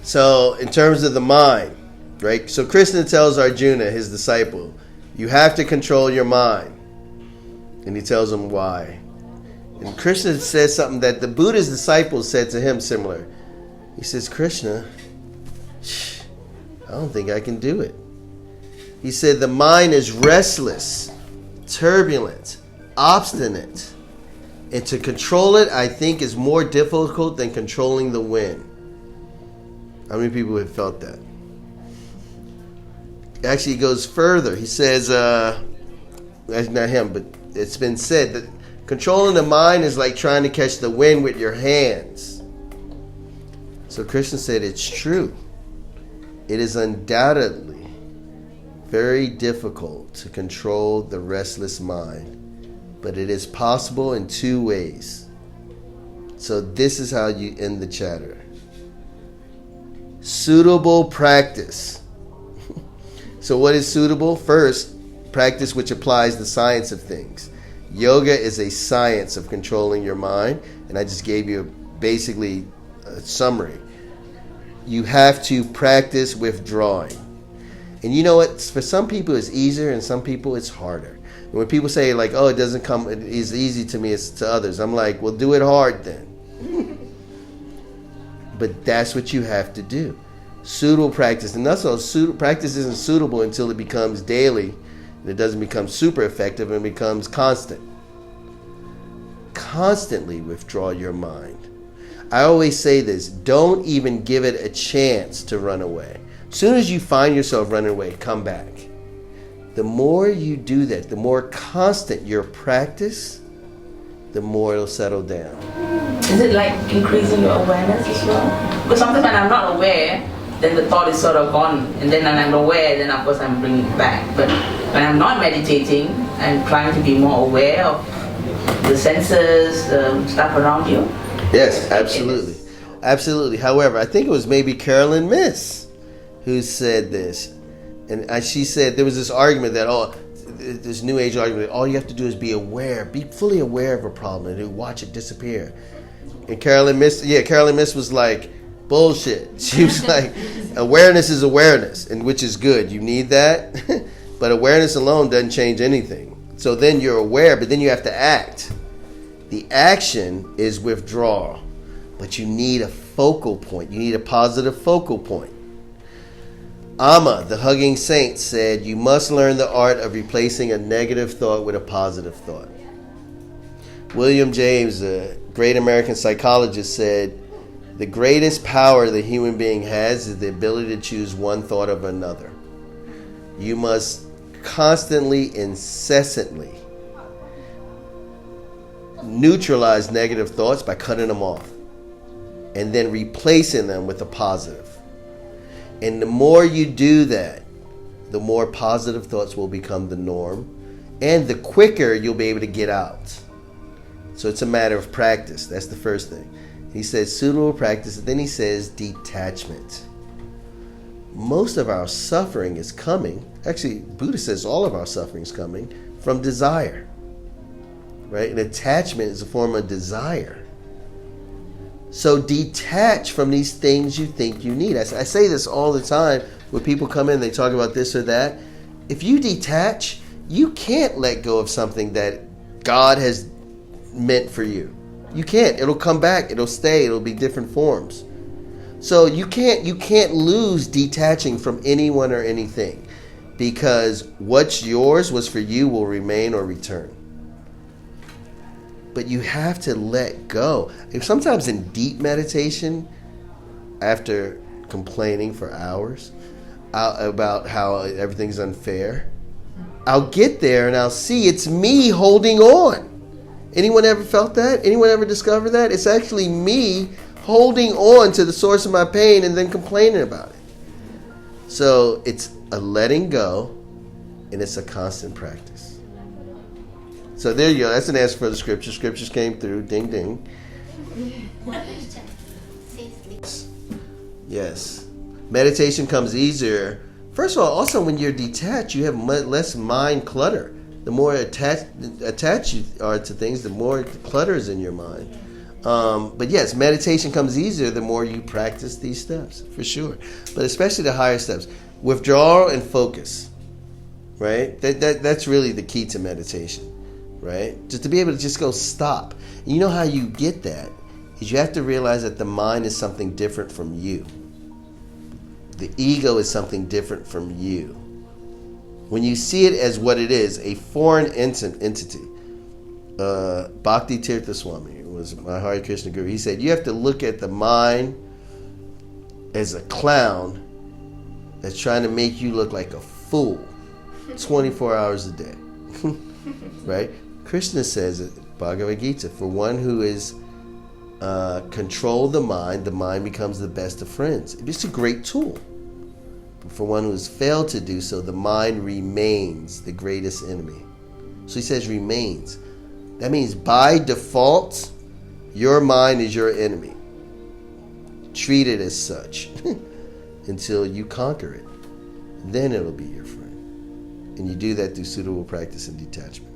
So in terms of the mind, right? So Krishna tells Arjuna, his disciple, you have to control your mind. And he tells him why. And Krishna says something that the Buddha's disciples said to him similar. He says, Krishna, I don't think I can do it. He said the mind is restless, turbulent, obstinate. And to control it, I think, is more difficult than controlling the wind. How many people have felt that? Actually, he goes further. He says, that's not him, but it's been said that controlling the mind is like trying to catch the wind with your hands. So Krishna said it's true. It is undoubtedly very difficult to control the restless mind, but it is possible in two ways. So this is how you end the chatter. Suitable practice. So what is suitable? First, practice which applies the science of things. Yoga is a science of controlling your mind, and I just gave you basically a summary. You have to practice withdrawing. And you know what? For some people it's easier, and some people it's harder. And when people say like, oh, it doesn't come, it is easy to me, it's to others. I'm like, well, do it hard then. But that's what you have to do. Suitable practice. And that's all. Practice isn't suitable until it becomes daily. And it doesn't become super effective and becomes constant. Constantly withdraw your mind. I always say this, don't even give it a chance to run away. As soon as you find yourself running away, come back. The more you do that, the more constant your practice, the more it'll settle down. Is it like increasing your awareness as well? Because sometimes when I'm not aware, then the thought is sort of gone. And then when I'm aware, then of course I'm bringing it back. But when I'm not meditating, I'm trying to be more aware of the senses, stuff around you. Yes, absolutely. Absolutely. However, I think it was maybe Carolyn Miss who said this. And she said there was this argument that, this new age argument, all you have to do is be aware, be fully aware of a problem and then watch it disappear. And Carolyn Miss was like, bullshit. She was like, awareness is awareness, and which is good. You need that. But awareness alone doesn't change anything. So then you're aware, but then you have to act. The action is withdrawal, but you need a focal point. You need a positive focal point. Amma, the hugging saint, said, you must learn the art of replacing a negative thought with a positive thought. William James, a great American psychologist, said, the greatest power the human being has is the ability to choose one thought over another. You must constantly, incessantly neutralize negative thoughts by cutting them off and then replacing them with a positive. And the more you do that, the more positive thoughts will become the norm, and the quicker you'll be able to get out. So it's a matter of practice. That's the first thing. He says suitable practice, and then he says detachment. Most of our suffering is coming, actually Buddha says all of our suffering is coming from desire. Right? And attachment is a form of desire. So detach from these things you think you need. I say this all the time when people come in, they talk about this or that. If you detach, you can't let go of something that God has meant for you. You can't. It'll come back. It'll stay. It'll be different forms. So you can't lose detaching from anyone or anything, because what's yours was for you will remain or return. But you have to let go. Sometimes in deep meditation, after complaining for hours about how everything's unfair, I'll get there and I'll see it's me holding on. Anyone ever felt that? Anyone ever discovered that? It's actually me holding on to the source of my pain and then complaining about it. So it's a letting go, and it's a constant practice. So there you go. That's an answer for the scripture. Scriptures came through. Ding, ding. Yes. Meditation comes easier. First of all, also when you're detached, you have less mind clutter. The more attached you are to things, the more clutter is in your mind. But yes, meditation comes easier the more you practice these steps, for sure. But especially the higher steps. Withdrawal and focus, right? That's really the key to meditation, right? Just to be able to just go stop. And you know how you get that? Is you have to realize that the mind is something different from you. The ego is something different from you. When you see it as what it is, a foreign entity. Bhakti Tirtha Swami was my Hare Krishna guru. He said, you have to look at the mind as a clown that's trying to make you look like a fool 24 hours a day. Right? Krishna says it, Bhagavad Gita, for one who is control the mind becomes the best of friends. It's a great tool. But for one who has failed to do so, the mind remains the greatest enemy. So he says remains. That means by default, your mind is your enemy. Treat it as such until you conquer it. Then it'll be your friend. And you do that through suitable practice and detachment.